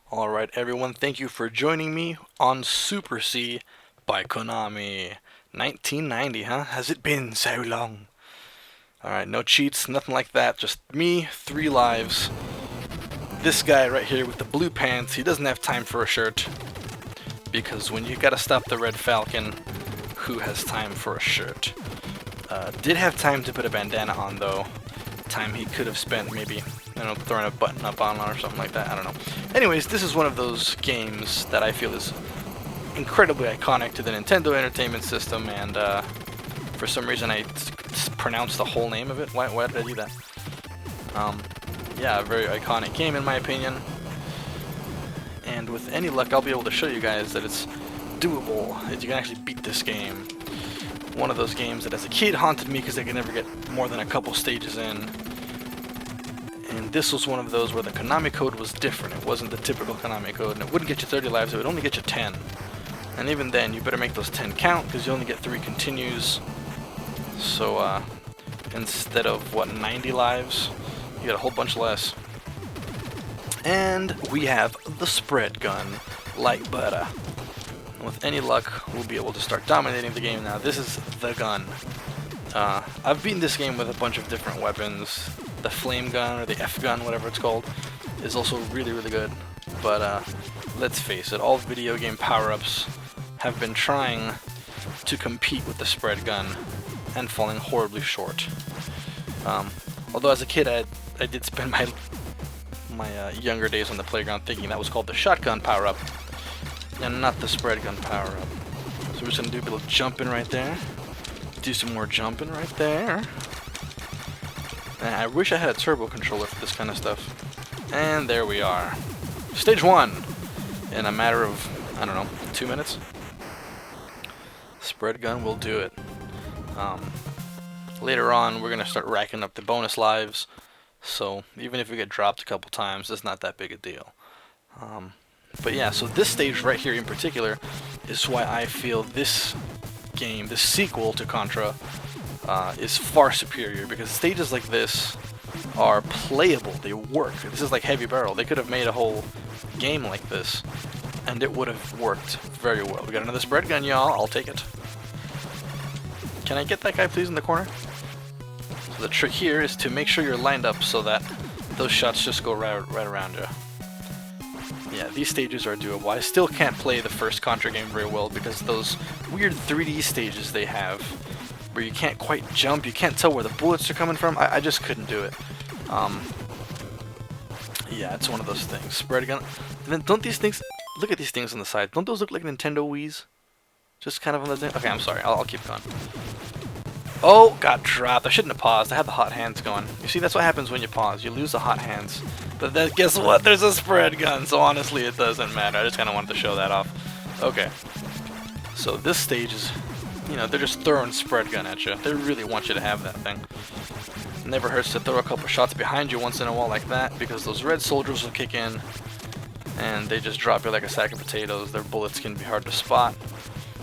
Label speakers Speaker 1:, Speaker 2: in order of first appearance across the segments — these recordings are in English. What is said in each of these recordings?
Speaker 1: Alright everyone, thank you for joining me on SuperC by Konami. 1990, huh? Has it been so long? Alright, no cheats, nothing like that, just me, 3 lives. This guy right here with the blue pants, he doesn't have time for a shirt. Because when you gotta stop the Red Falcon, who has time for a shirt? Did have time to put a bandana on though. Time he could have spent maybe, I don't know, throwing a button up on or something like that, I don't know. Anyways, this is one of those games that I feel is incredibly iconic to the Nintendo Entertainment System, and for some reason I pronounced the whole name of it. Why did I do that? Yeah, a very iconic game in my opinion, and with any luck I'll be able to show you guys that it's doable, that you can actually beat this game. One of those games that as a kid haunted me because I could never get more than a couple stages in. And this was one of those where the Konami code was different. It wasn't the typical Konami code, and it wouldn't get you 30 lives, it would only get you 10. And even then, you better make those 10 count, because you only get 3 continues. So, instead of, what, 90 lives, you get a whole bunch less. And we have the spread gun, like butter. With any luck, we'll be able to start dominating the game now. This is the gun. I've beaten this game with a bunch of different weapons. The flame gun, or the F gun, whatever it's called, is also really, really good. But let's face it, all video game power-ups have been trying to compete with the spread gun and falling horribly short. Although as a kid, I did spend my younger days on the playground thinking that was called the shotgun power-up, and not the spread gun power-up. So we're just gonna do a little jumping right there. Do some more jumping right there. And I wish I had a turbo controller for this kind of stuff. And there we are. Stage 1! In a matter of, I don't know, 2 minutes? Spread gun will do it. Later on, we're gonna start racking up the bonus lives. So even if we get dropped a couple times, it's not that big a deal. But yeah, so this stage right here in particular is why I feel this game, this sequel to Contra, is far superior, because stages like this are playable, they work. This is like Heavy Barrel. They could have made a whole game like this, and it would have worked very well. We got another spread gun, y'all. I'll take it. Can I get that guy please in the corner? So the trick here is to make sure you're lined up so that those shots just go right around you. Yeah, these stages are doable. I still can't play the first Contra game very well because those weird 3D stages they have, where you can't quite jump, you can't tell where the bullets are coming from, I just couldn't do it. Yeah, it's one of those things. Spread gun. And then don't these things, look at these things on the side, don't those look like Nintendo Wii's? Just kind of on the thing? Okay, I'm sorry, I'll keep going. Oh, got dropped. I shouldn't have paused. I had the hot hands going. You see, that's what happens when you pause. You lose the hot hands. But then, guess what? There's a spread gun, so honestly, it doesn't matter. I just kind of wanted to show that off. Okay. So this stage is, you know, they're just throwing spread gun at you. They really want you to have that thing. It never hurts to throw a couple shots behind you once in a while like that, because those red soldiers will kick in, and they just drop you like a sack of potatoes. Their bullets can be hard to spot,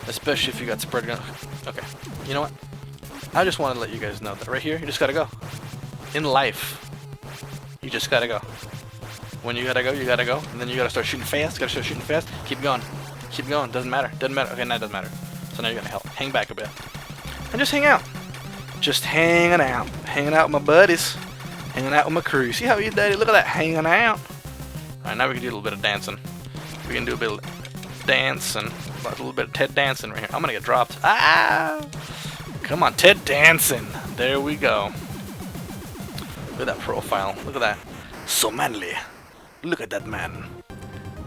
Speaker 1: especially if you got spread gun. Okay. You know what? I just want to let you guys know that right here, you just gotta go. In life, you just gotta go. When you gotta go, and then you gotta start shooting fast. Gotta start shooting fast. Keep going. Keep going. Doesn't matter. Doesn't matter. Okay, now it doesn't matter. So now you're gonna hang back a bit, and just hang out. Just hanging out. Hanging out with my buddies. Hanging out with my crew. See how you daddy? Look at that, hanging out. All right, now we can do a little bit of dancing. We can do a bit of dancing. A little bit of Ted dancing right here. I'm gonna get dropped. Ah! Come on, Ted Danson. There we go. Look at that profile. Look at that. So manly. Look at that man.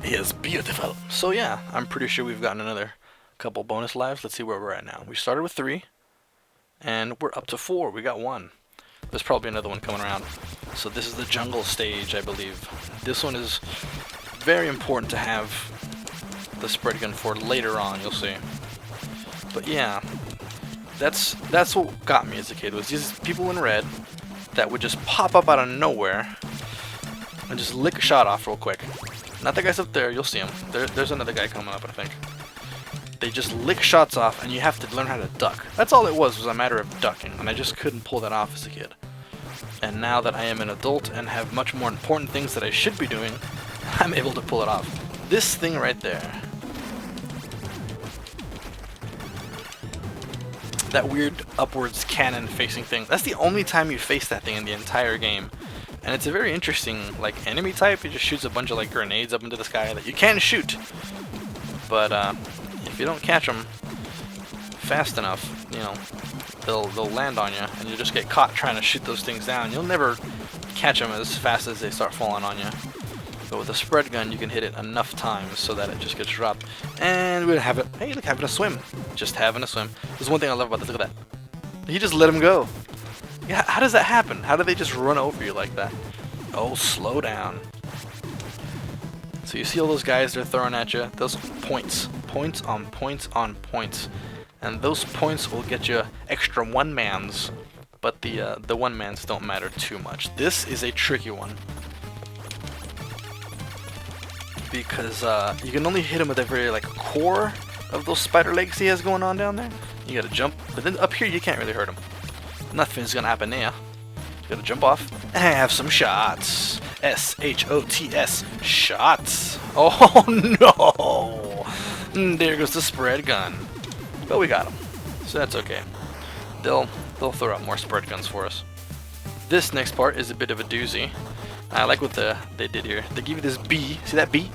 Speaker 1: He is beautiful. So yeah, I'm pretty sure we've gotten another couple bonus lives. Let's see where we're at now. We started with 3, and we're up to 4. We got 1. There's probably another one coming around. So this is the jungle stage, I believe. This one is very important to have the spread gun for later on, you'll see. But yeah. That's what got me as a kid, was these people in red that would just pop up out of nowhere and just lick a shot off real quick. Not the guys up there, you'll see him. There's another guy coming up, I think. They just lick shots off, and you have to learn how to duck. That's all it was a matter of ducking, and I just couldn't pull that off as a kid. And now that I am an adult and have much more important things that I should be doing, I'm able to pull it off. This thing right there. That weird upwards cannon facing thing. That's the only time you face that thing in the entire game. And it's a very interesting like enemy type. It just shoots a bunch of like grenades up into the sky that you can shoot. But if you don't catch them fast enough, you know, they'll land on you, and you just get caught trying to shoot those things down. You'll never catch them as fast as they start falling on you. But with a spread gun, you can hit it enough times so that it just gets dropped. And we'll have it. Hey, look, having a swim. Just having a swim. There's one thing I love about this. Look at that. He just let him go. Yeah, how does that happen? How do they just run over you like that? Oh, slow down. So you see all those guys they're throwing at you? Those points. Points on points on points. And those points will get you extra one-mans. But the one-mans don't matter too much. This is a tricky one. Because you can only hit him with the very like core of those spider legs he has going on down there. You gotta jump, but then up here you can't really hurt him. Nothing's gonna happen there. You gotta jump off and have some shots. S-H-O-T-S, shots. Oh no! There goes the spread gun. But we got him, so that's okay. They'll throw out more spread guns for us. This next part is a bit of a doozy. I like what they did here. They give you this B. See that B?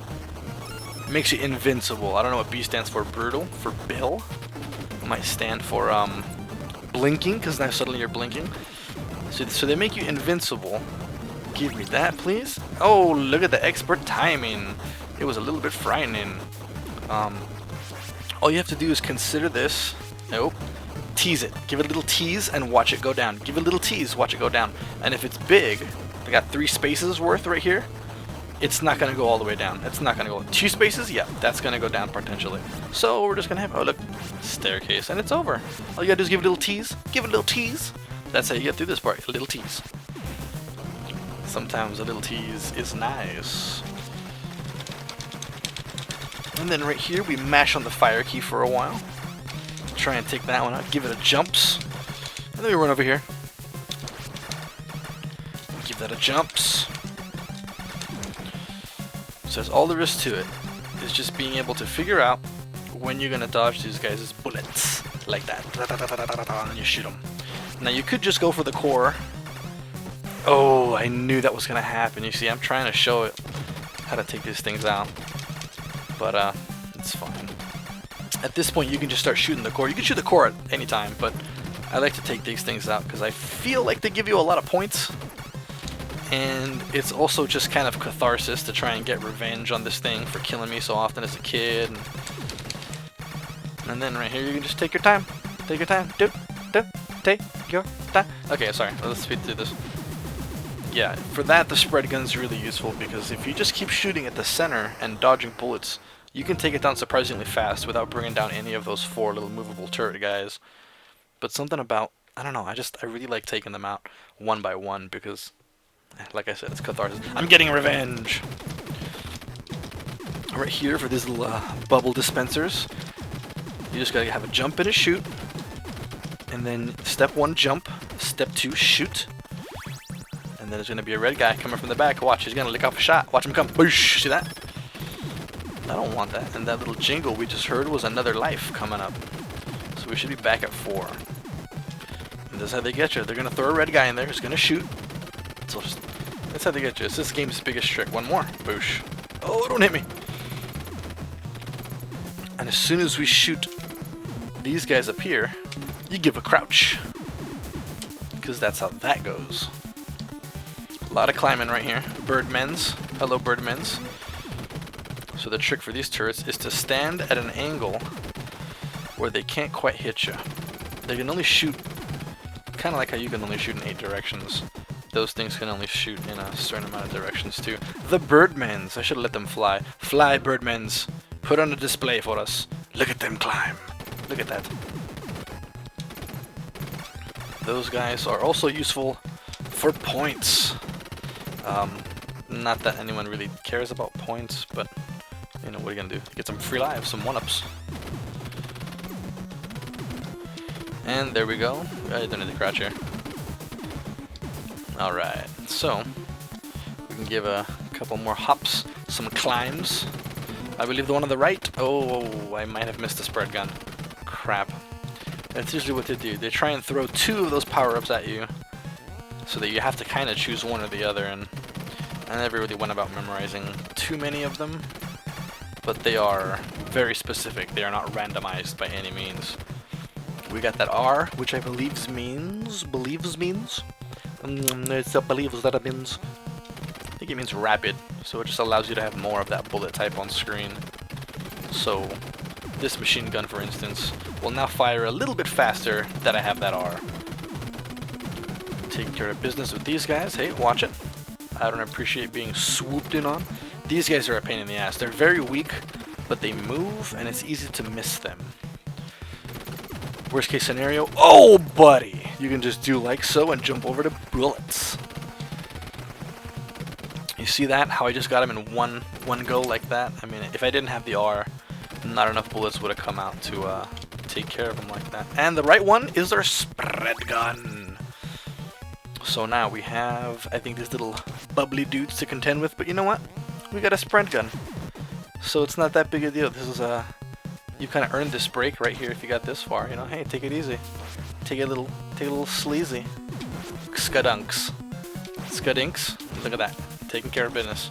Speaker 1: It makes you invincible. I don't know what B stands for. Brutal? For Bill? It might stand for blinking, because now suddenly you're blinking. So they make you invincible. Give me that, please. Oh, look at the expert timing. It was a little bit frightening. All you have to do is consider this. Nope. Tease it. Give it a little tease and watch it go down. Give it a little tease, watch it go down. And if it's big, I got 3 spaces worth right here, it's not going to go all the way down. It's not going to go 2 spaces, yeah, that's going to go down potentially. So we're just going to have, oh look, staircase, and it's over. All you got to do is give it a little tease. Give it a little tease. That's how you get through this part, a little tease. Sometimes a little tease is nice. And then right here, we mash on the fire key for a while. Try and take that one out, give it a jumps. And then we run over here. Give that a jumps. So that's all there is to it. Is just being able to figure out when you're gonna dodge these guys' bullets. Like that. And you shoot them. Now you could just go for the core. Oh, I knew that was gonna happen. You see, I'm trying to show it how to take these things out. But it's fine. At this point you can just start shooting the core. You can shoot the core at any time, but I like to take these things out because I feel like they give you a lot of points. And it's also just kind of catharsis to try and get revenge on this thing for killing me so often as a kid. And then right here you can just take your time. Take your time. Take your time. Okay, sorry. Let's speed through this. Yeah, for that the spread gun's really useful because if you just keep shooting at the center and dodging bullets, you can take it down surprisingly fast without bringing down any of those 4 little movable turret guys. But something about, I don't know, I really like taking them out one by one because, like I said, it's catharsis. I'm getting revenge! Right here for these little bubble dispensers, you just gotta have a jump and a shoot. And then step 1, jump. Step 2, shoot. And then there's gonna be a red guy coming from the back. Watch, he's gonna lick off a shot. Watch him come. Boosh! See that? I don't want that. And that little jingle we just heard was another life coming up. So we should be back at 4. And that's how they get you. They're gonna throw a red guy in there who's gonna shoot. So that's how they get you. It's this game's biggest trick. One more. Boosh. Oh, don't hit me. And as soon as we shoot these guys up here, you give a crouch. Because that's how that goes. A lot of climbing right here. Birdmen's. Hello, Birdmen's. So the trick for these turrets is to stand at an angle where they can't quite hit you. They can only shoot, kind of like how you can only shoot in 8 directions. Those things can only shoot in a certain amount of directions too. The Birdmen's. I should have let them fly. Fly, Birdmen's. Put on a display for us. Look at them climb. Look at that. Those guys are also useful for points. Not that anyone really cares about points, but you know, what are you gonna do? Get some free lives, some 1-ups. And there we go. I don't need to crouch here. Alright, so we can give a couple more hops, some climbs. I believe the one on the right. Oh, I might have missed the spread gun. Crap. That's usually what they do. They try and throw 2 of those power-ups at you, so that you have to kind of choose one or the other, and I never really went about memorizing too many of them, but they are very specific. They are not randomized by any means. We got that R, which I believe means... It's a believes that it means... I think it means rapid, so it just allows you to have more of that bullet type on screen. So, this machine gun, for instance, will now fire a little bit faster that I have that R. Taking care of business with these guys. Hey, watch it. I don't appreciate being swooped in on. These guys are a pain in the ass. They're very weak, but they move, and it's easy to miss them. Worst case scenario, oh buddy! You can just do like so and jump over to bullets. You see that? How I just got him in one go like that? I mean, if I didn't have the R, not enough bullets would have come out to take care of him like that. And the right one is our spread gun. So now we have, I think, these little bubbly dudes to contend with, but you know what? We got a spread gun. So it's not that big a deal. This is a... You kind of earned this break right here if you got this far, you know? Hey, take it easy. Take a little sleazy. Skadunks. Skadinks. Look at that. Taking care of business.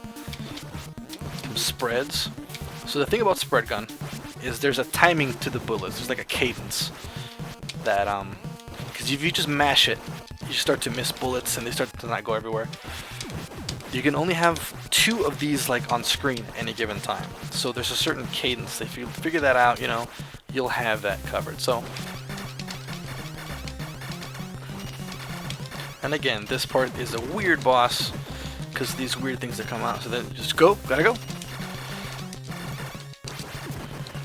Speaker 1: Some spreads. So the thing about spread gun is there's a timing to the bullets. There's like a cadence that, because if you just mash it, you start to miss bullets and they start to not go everywhere. You can only have 2 of these like on screen at any given time. So there's a certain cadence. If you figure that out, you know, you'll have that covered. So, and again, this part is a weird boss because these weird things that come out. So then just go, gotta go.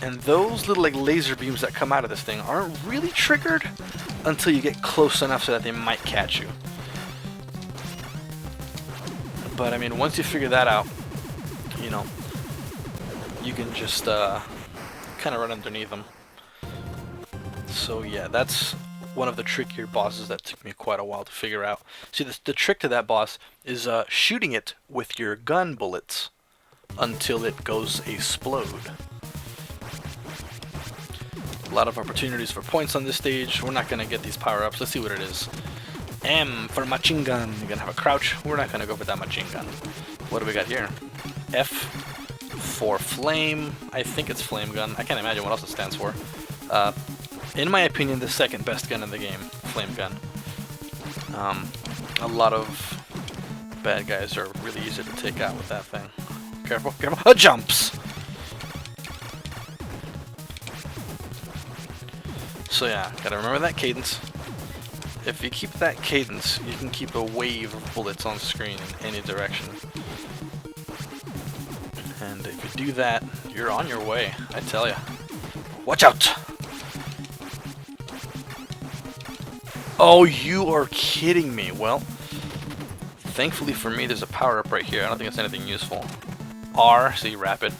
Speaker 1: And those little like laser beams that come out of this thing aren't really triggered until you get close enough so that they might catch you. But I mean, once you figure that out, you know, you can just kind of run underneath them. So yeah, that's one of the trickier bosses that took me quite a while to figure out. See, the trick to that boss is shooting it with your gun bullets until it goes explode. A lot of opportunities for points on this stage. We're not going to get these power-ups. Let's see what it is. M for machine gun. You're going to have a crouch. We're not going to go for that machine gun. What do we got here? F for flame. I think it's flame gun. I can't imagine what else it stands for. In my opinion, the second best gun in the game. Flame gun. A lot of bad guys are really easy to take out with that thing. Careful, careful. Jumps! So yeah, gotta remember that cadence. If you keep that cadence, you can keep a wave of bullets on screen in any direction. And if you do that, you're on your way, I tell ya. Watch out! Oh, you are kidding me. Well, thankfully for me, there's a power-up right here. I don't think it's anything useful. R, see, rapid.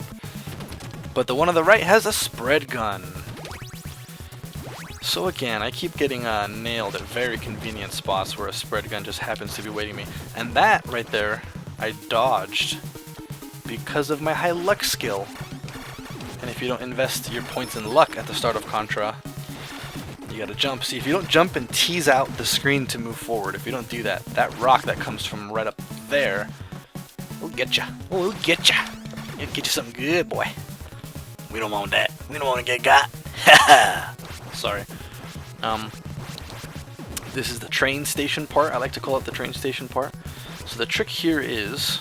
Speaker 1: But the one on the right has a spread gun. So again, I keep getting nailed at very convenient spots where a spread gun just happens to be waiting me. And that right there, I dodged because of my high luck skill. And if you don't invest your points in luck at the start of Contra, you gotta jump. See, if you don't jump and tease out the screen to move forward, if you don't do that, that rock that comes from right up there will get ya. Will get ya. It'll get you something good, boy. We don't want that. We don't want to get got. Sorry. This is the train station part. I like to call it the train station part. So the trick here is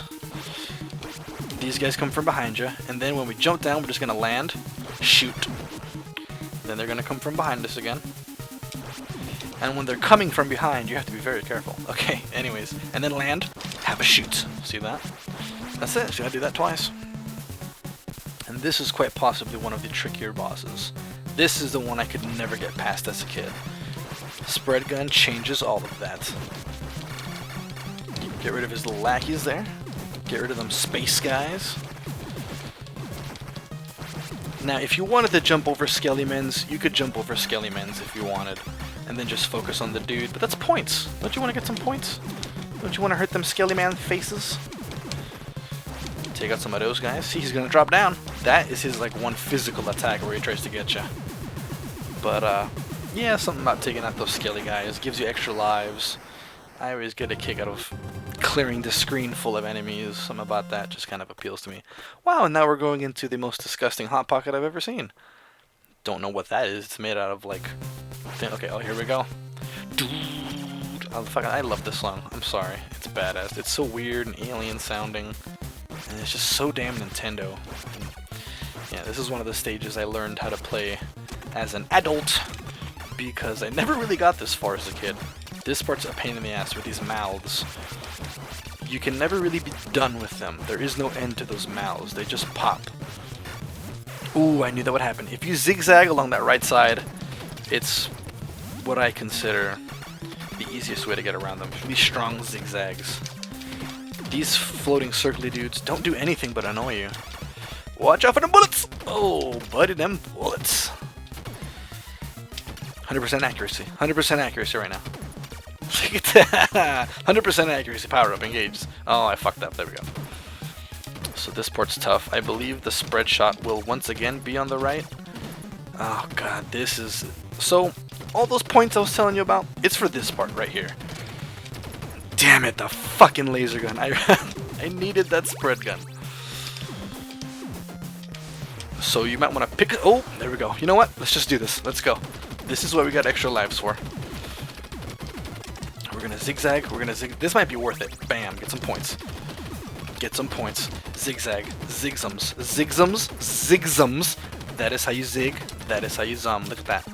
Speaker 1: these guys come from behind you, and then when we jump down, we're just gonna land, shoot. Then they're gonna come from behind us again. And when they're coming from behind, you have to be very careful. Okay, anyways. And then land, have a shoot. See that? That's it. So you gotta do that twice. And this is quite possibly one of the trickier bosses. This is the one I could never get past as a kid. Spread gun changes all of that. You can get rid of his little lackeys there. Get rid of them space guys. Now, if you wanted to jump over Skelly-Mens, you could jump over Skelly-Mens if you wanted, and then just focus on the dude. But that's points. Don't you want to get some points? Don't you want to hurt them Skelly-Man faces? take out some of those guys. See, he's gonna drop down. That is his like one physical attack where he tries to get you. But yeah, something about taking out those skelly guys gives you extra lives. I always get a kick out of clearing the screen full of enemies. Something about that just kind of appeals to me. Wow, and now we're going into the most disgusting Hot Pocket I've ever seen. Don't know what that is. It's made out of like... Okay, oh, here we go. Dude, oh, I love this song. I'm sorry. It's badass. It's so weird and alien sounding. And it's just so damn Nintendo. And yeah, this is one of the stages I learned how to play as an adult, because I never really got this far as a kid. This part's a pain in the ass with these mouths. You can never really be done with them. There is no end to those mouths. They just pop. Ooh, I knew that would happen. If you zigzag along that right side, it's what I consider the easiest way to get around them. These strong zigzags. These floating circly dudes don't do anything but annoy you. Watch out for the bullets! Oh, buddy, them bullets. 100% accuracy. 100% accuracy right now. Look at that! 100% accuracy, power up, engaged. Oh, I fucked up. There we go. So this part's tough. I believe the spread shot will once again be on the right. Oh god, this is... So, all those points I was telling you about, it's for this part right here. Damn it, the fucking laser gun. I needed that spread gun. So you might want to pick... Oh, there we go. You know what? Let's just do this. Let's go. This is what we got extra lives for. We're gonna zigzag. We're gonna zig. This might be worth it. Bam. Get some points. Get some points. Zigzag. Zigzums. Zigzums. Zigzums. That is how you zig. That is how you zum. Look at that.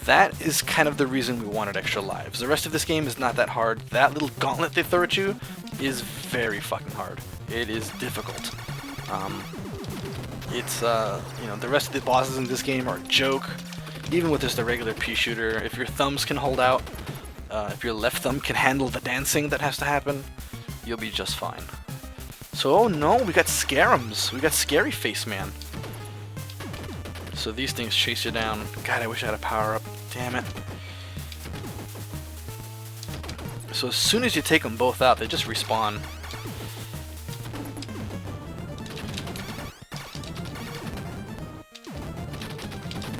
Speaker 1: That is kind of the reason we wanted extra lives. The rest of this game is not that hard. That little gauntlet they throw at you is very fucking hard. It is difficult. It's you know, the rest of the bosses in this game are a joke. Even with just a regular pea shooter, if your thumbs can hold out, if your left thumb can handle the dancing that has to happen, you'll be just fine. So, oh no, we got Scarums. We got Scary Face Man. So these things chase you down. God, I wish I had a power-up. Damn it. So as soon as you take them both out, they just respawn.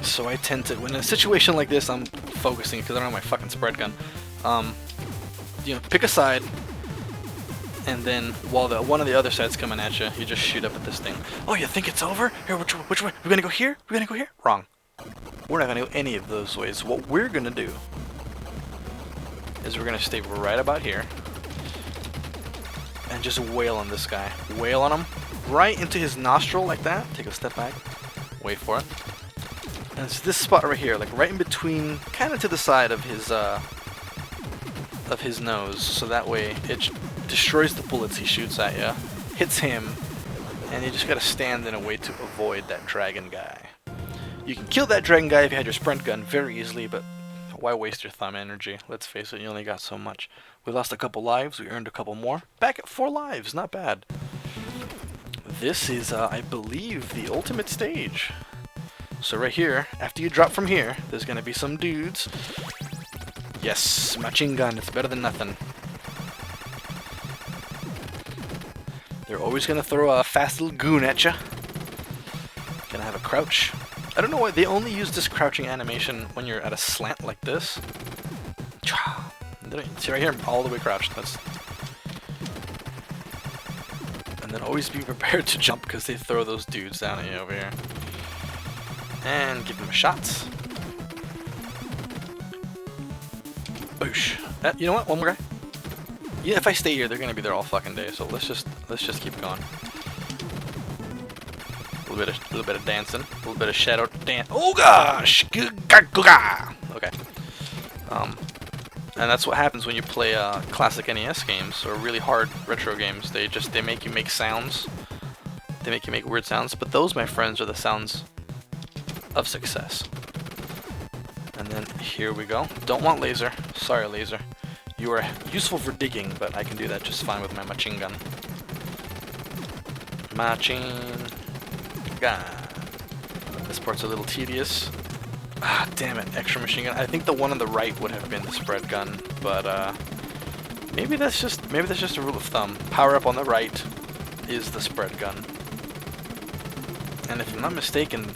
Speaker 1: So I tend to, when in a situation like this, I'm focusing because I don't have my fucking spread gun. You know, pick a side, and then while one of the other side's coming at you, you just shoot up at this thing. Oh, you think it's over? Here, which way? We're gonna go here? We're gonna go here? Wrong. We're not gonna go any of those ways. What we're gonna do is we're gonna stay right about here and just wail on this guy. Wail on him right into his nostril like that. Take a step back. Wait for it. And it's this spot right here, like right in between, kind of to the side of his nose, so that way it destroys the bullets he shoots at you, hits him, and you just gotta stand in a way to avoid that dragon guy. You can kill that dragon guy if you had your sprint gun very easily, but why waste your thumb energy? Let's face it, you only got so much. We lost a couple lives, we earned a couple more. Back at 4 lives, not bad. This is, I believe, the ultimate stage. So right here, after you drop from here, there's gonna be some dudes. Yes, machine gun, it's better than nothing. They're always gonna throw a fast little goon at you. Gonna have a crouch. I don't know why they only use this crouching animation when you're at a slant like this. See right here, I'm all the way crouched. That's... And then always be prepared to jump because they throw those dudes down at you over here. And give them a shot. Boosh. You know what? One more guy. Yeah, if I stay here, they're gonna be there all fucking day. So let's just keep going. A little bit of dancing, a little bit of shadow dance. Oh gosh! Okay. And that's what happens when you play classic NES games or really hard retro games. They make you make sounds. They make you make weird sounds. But those, my friends, are the sounds of success. And then here we go. Don't want laser. Sorry, laser. You are useful for digging, but I can do that just fine with my machine gun. Machine gun. This part's a little tedious. Ah, damn it. Extra machine gun. I think the one on the right would have been the spread gun, but maybe that's just a rule of thumb. Power up on the right, is the spread gun. And if I'm not mistaken,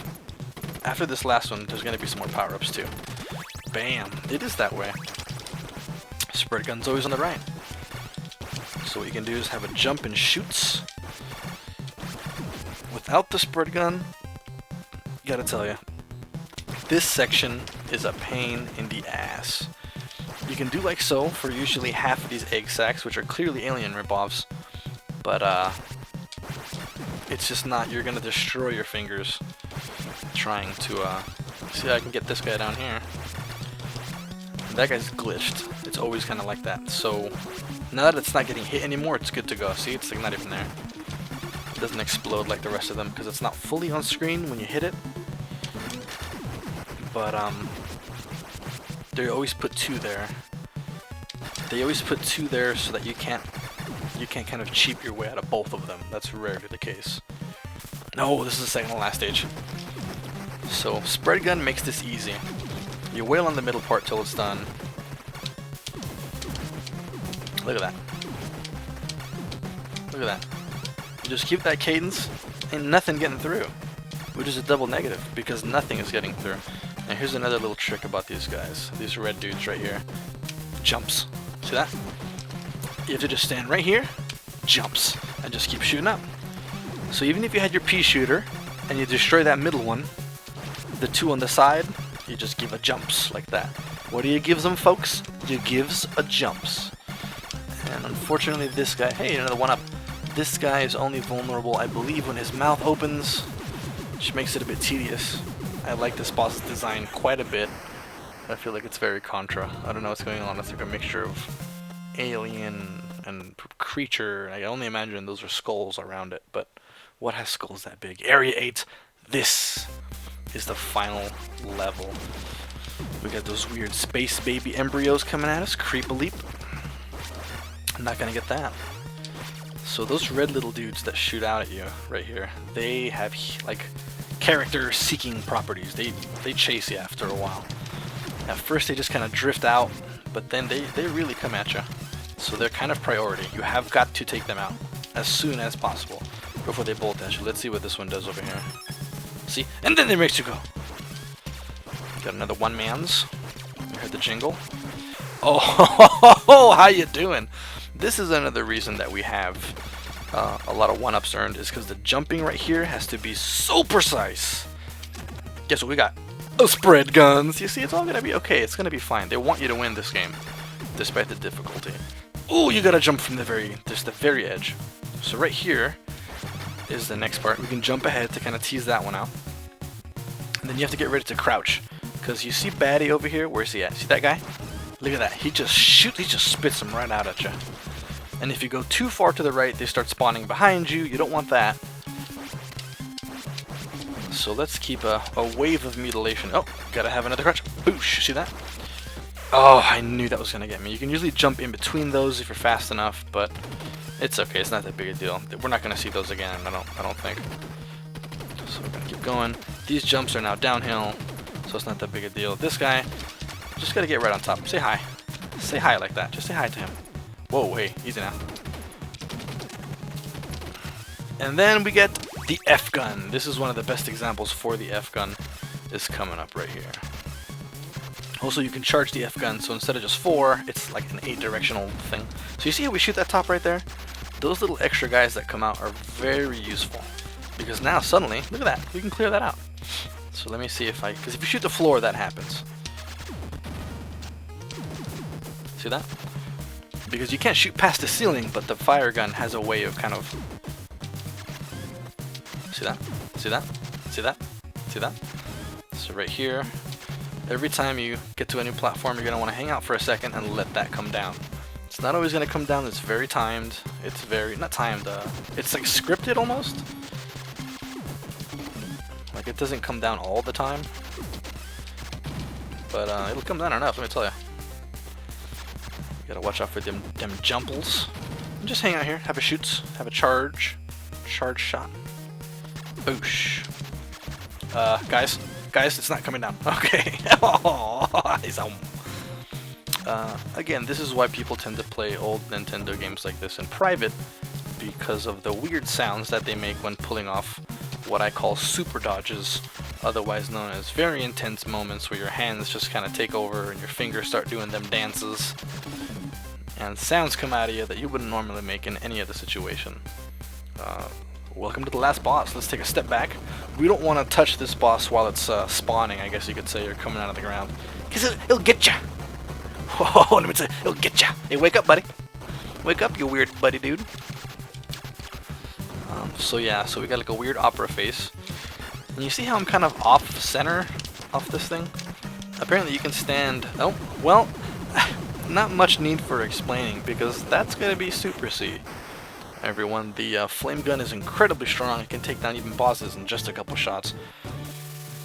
Speaker 1: after this last one, there's going to be some more power-ups too. Bam! It is that way. Spread gun's always on the right. So what you can do is have a jump and shoots. Without the spread gun, gotta tell you, this section is a pain in the ass. You can do like so for usually half of these egg sacs, which are clearly alien ripoffs, but it's just not. You're gonna destroy your fingers trying to see. I can get this guy down here. That guy's glitched. It's always kind of like that. So now that it's not getting hit anymore, it's good to go. See, it's like not even there. It doesn't explode like the rest of them because it's not fully on screen when you hit it. But they always put 2 there. They always put 2 there so that you can't kind of cheap your way out of both of them. That's rarely the case. No, this is the second to last stage. So spread gun makes this easy. You wail on the middle part till it's done. Look at that. Look at that. You just keep that cadence, ain't nothing getting through. Which is a double negative, because nothing is getting through. And here's another little trick about these guys. These red dudes right here. Jumps. See that? You have to just stand right here, jumps, and just keep shooting up. So even if you had your pea shooter, and you destroy that middle one, the 2 on the side, you just give a jumps like that. What do you gives them, folks? You gives a jumps. And unfortunately this guy, hey, another one up. This guy is only vulnerable, I believe, when his mouth opens, which makes it a bit tedious. I like this boss's design quite a bit. I feel like it's very Contra. I don't know what's going on. It's like a mixture of alien and creature. I only imagine those are skulls around it, but what has skulls that big? Area 8. This is the final level. We got those weird space baby embryos coming at us. Creep-a-leap. I'm not gonna get that. So those red little dudes that shoot out at you right here, they have like character-seeking properties. They chase you after a while. At first they just kind of drift out, but then they really come at you. So they're kind of priority. You have got to take them out as soon as possible before they bolt at you. Let's see what this one does over here. See? And then they makes you go. Got another one-mans. You heard the jingle. Oh, how you doing? This is another reason that we have a lot of one-ups earned, is because the jumping right here has to be so precise. Guess what we got? Oh, spread guns. You see, it's all gonna be okay. It's gonna be fine. They want you to win this game, despite the difficulty. Oh, you gotta jump from the very edge. So right here is the next part. We can jump ahead to kind of tease that one out, and then you have to get ready to crouch, because you see Baddie over here. Where's he at? See that guy? Look at that. He just spits them right out at you. And if you go too far to the right, they start spawning behind you. You don't want that. So let's keep a wave of mutilation. Oh, gotta have another crouch. Boosh. See that? Oh, I knew that was gonna get me. You can usually jump in between those if you're fast enough, but it's okay. It's not that big a deal. We're not gonna see those again. I don't think. So we're gonna keep going. These jumps are now downhill, so it's not that big a deal. This guy, just gotta get right on top. Say hi. Say hi like that. Just say hi to him. Whoa, hey, easy now. And then we get the F-gun. This is one of the best examples for the F-gun is coming up right here. Also, you can charge the F-gun, so instead of just 4, it's like an 8-directional thing. So you see how we shoot that top right there? Those little extra guys that come out are very useful. Because now, suddenly, look at that, we can clear that out. So let me see if because if you shoot the floor, that happens. See that? Because you can't shoot past the ceiling, but the fire gun has a way of kind of... See that? See that? See that? See that? So right here, every time you get to a new platform, you're going to want to hang out for a second and let that come down. It's not always going to come down. It's very timed. It's very... Not timed. It's like scripted almost. Like it doesn't come down all the time. But it'll come down enough, let me tell you. Gotta watch out for them jumples. And just hang out here, have a shoots, have a charge shot. Boosh. Guys, it's not coming down. Okay. Again, this is why people tend to play old Nintendo games like this in private, because of the weird sounds that they make when pulling off what I call super dodges, otherwise known as very intense moments where your hands just kind of take over and your fingers start doing them dances, and sounds come out of you that you wouldn't normally make in any other situation. Welcome to the last boss. Let's take a step back. We don't want to touch this boss while it's spawning, I guess you could say, or coming out of the ground, because it'll get ya. Whoa, let me tell you, it'll get ya. Hey, wake up, buddy. Wake up, you weird buddy dude. So yeah, so we got like a weird opera face. And you see how I'm kind of off center off this thing? Apparently you can stand... Oh, well, not much need for explaining, because that's going to be Super C. Everyone, the flame gun is incredibly strong. It can take down even bosses in just a couple shots.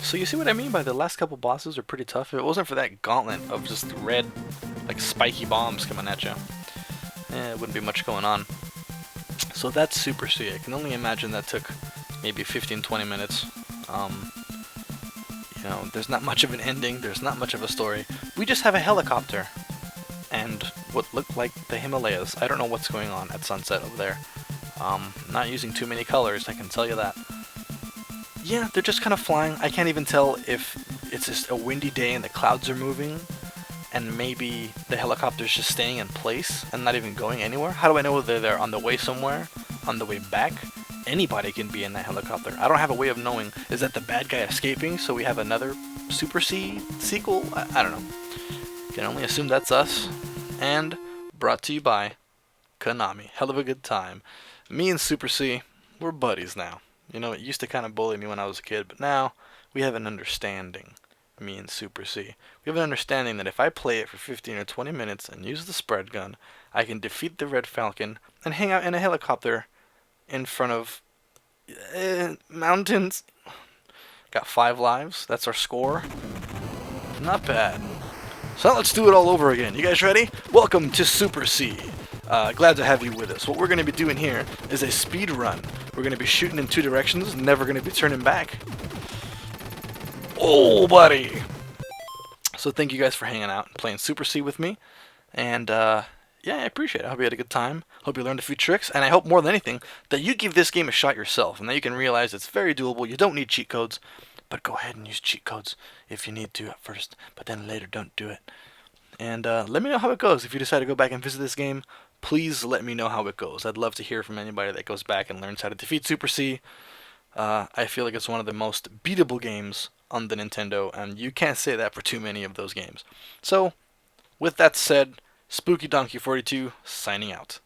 Speaker 1: So you see what I mean by the last couple bosses are pretty tough? If it wasn't for that gauntlet of just red, like spiky bombs coming at you, it wouldn't be much going on. So that's Super C. I can only imagine that took maybe 15-20 minutes. You know, there's not much of an ending, there's not much of a story. We just have a helicopter and what looked like the Himalayas. I don't know what's going on at sunset over there. Not using too many colors, I can tell you that. Yeah, they're just kind of flying. I can't even tell if it's just a windy day and the clouds are moving, and maybe the helicopter's just staying in place and not even going anywhere. How do I know whether they're on the way somewhere, on the way back? Anybody can be in that helicopter. I don't have a way of knowing. Is that the bad guy escaping, so we have another Super C sequel? I don't know. Can only assume that's us. And brought to you by Konami. Hell of a good time. Me and Super C, we're buddies now. You know, it used to kind of bully me when I was a kid, but now we have an understanding. Me and Super C. We have an understanding that if I play it for 15 or 20 minutes and use the spread gun, I can defeat the Red Falcon and hang out in a helicopter in front of mountains. Got 5 lives. That's our score. Not bad. So let's do it all over again. You guys ready? Welcome to Super C. Glad to have you with us. What we're going to be doing here is a speed run. We're going to be shooting in 2 directions, never going to be turning back. Oh, buddy! So thank you guys for hanging out and playing Super C with me. And, yeah, I appreciate it. I hope you had a good time. Hope you learned a few tricks. And I hope more than anything that you give this game a shot yourself. And that you can realize it's very doable. You don't need cheat codes. But go ahead and use cheat codes if you need to at first. But then later, don't do it. And let me know how it goes. If you decide to go back and visit this game, please let me know how it goes. I'd love to hear from anybody that goes back and learns how to defeat Super C. I feel like it's one of the most beatable games on the Nintendo, and you can't say that for too many of those games. So, with that said, Spooky Donkey 42 signing out.